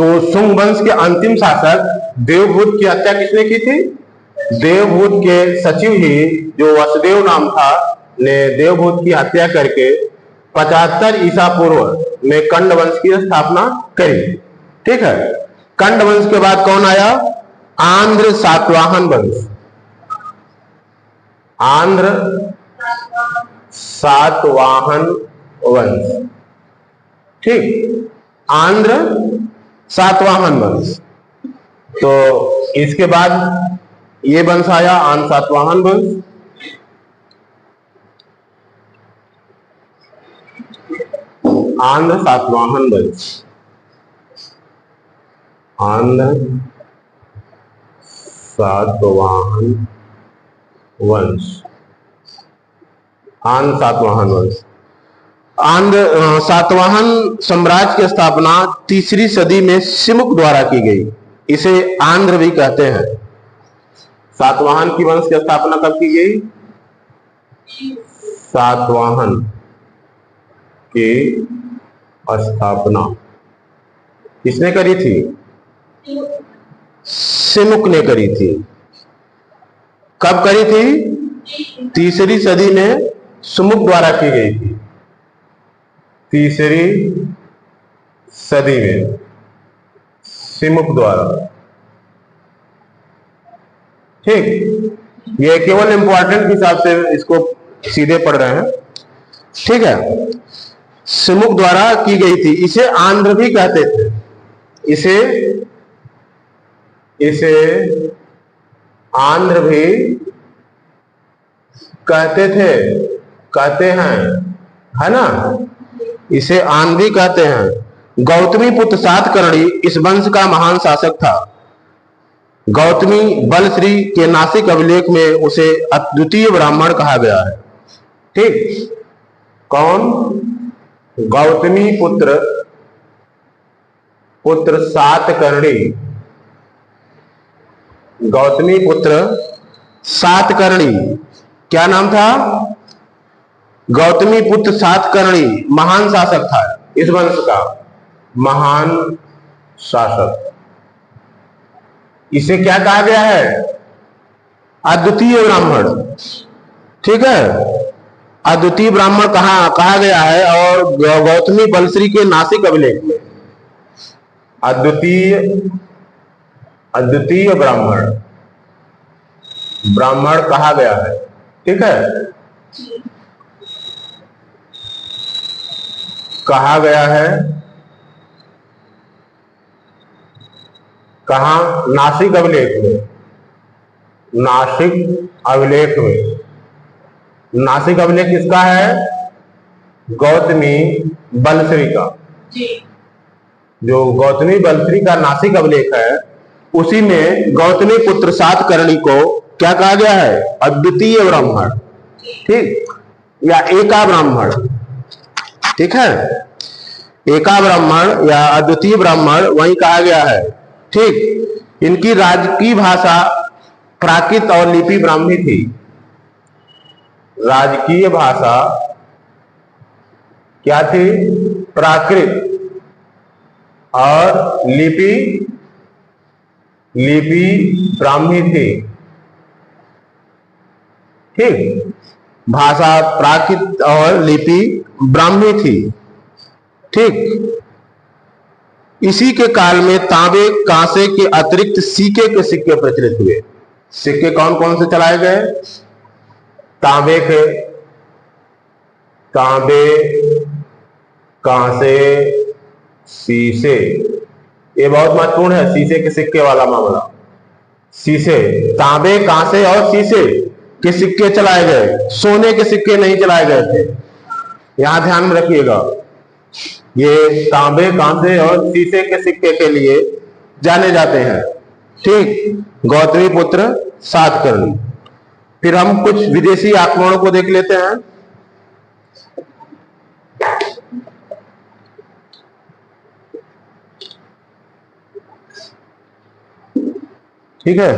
तो शुंग वंश के अंतिम शासक देवभूत की हत्या किसने की थी? देवभूत के सचिव ही, जो वसुदेव नाम था, ने देवभूत की हत्या करके 75 ईसा पूर्व में कंड वंश की स्थापना करी। ठीक है। कंड वंश के बाद कौन आया? आंध्र सातवाहन वंश। आंध्र सातवाहन वंश। ठीक, आंध्र सातवाहन वंश। तो इसके बाद ये वंश आया, आंध्र सातवाहन वंश। आंध्र सातवाहन वंश, आंध्र सातवाहन वंश, आंध्र सातवाहन वंश। आंध्र सातवाहन साम्राज्य की स्थापना 3री सदी में सिमुक द्वारा की गई। इसे आंध्र भी कहते हैं। सातवाहन की वंश की स्थापना कब की गई? सातवाहन की स्थापना किसने करी थी? सिमुक ने करी थी। कब करी थी? 3री सदी में सिमुक द्वारा की गई थी। 3री सदी में सिमुक द्वारा। ठीक, ये केवल इंपॉर्टेंट के हिसाब से इसको सीधे पढ़ रहे हैं। ठीक है, सिमुक द्वारा की गई थी। इसे आंध्र भी कहते थे। इसे आंध्र भी कहते थे, कहते हैं, है ना? इसे आंध्र भी कहते हैं। गौतमी पुत्र सातकर्णी इस वंश का महान शासक था। गौतमी बलश्री के नासिक अभिलेख में उसे अद्वितीय ब्राह्मण कहा गया है। ठीक, कौन? गौतमी पुत्र सातकर्णी। गौतमी पुत्र सातकर्णी, क्या नाम था? गौतमी पुत्र सातकर्णी महान शासक था, इस वंश का महान शासक। इसे क्या कहा गया है? अद्वितीय ब्राह्मण। ठीक है, अद्वितीय ब्राह्मण कहा गया है। और गौतमी बलश्री के नासिक अभिलेख में अद्वितीय ब्राह्मण कहा गया है। ठीक है, कहा गया है। कहा? नासिक अभिलेख में। नासिक अभिलेख में। नासिक अभिलेख किसका है? गौतमी बलश्री का। जो गौतमी बलश्री का नासिक अभिलेख है, उसी में गौतमी पुत्र सातकर्णी को क्या कहा गया है? अद्वितीय ब्राह्मण। ठीक, या एका ब्राह्मण। ठीक है, एका ब्राह्मण या अद्वितीय ब्राह्मण वही कहा गया है। ठीक, इनकी राजकीय भाषा प्राकृत और लिपि ब्राह्मी थी। राजकीय भाषा क्या थी? प्राकृत, और लिपि ब्राह्मी थी। ठीक, भाषा प्राकृत और लिपि ब्राह्मी थी। ठीक, इसी के काल में तांबे कांसे के अतिरिक्त सीके के सिक्के प्रचलित हुए। सिक्के कौन कौन से चलाए गए? तांबे कांसे, शीशे। ये बहुत महत्वपूर्ण है, शीशे के सिक्के वाला मामला। शीशे, तांबे, कांसे और शीशे के सिक्के चलाए गए। सोने के सिक्के नहीं चलाए गए थे, यहां ध्यान में रखिएगा। ये तांबे, कांसे और शीशे के सिक्के के लिए जाने जाते हैं। ठीक, गौतमी पुत्र सातकर्णी। फिर हम कुछ विदेशी आक्रमणों को देख लेते हैं। ठीक है,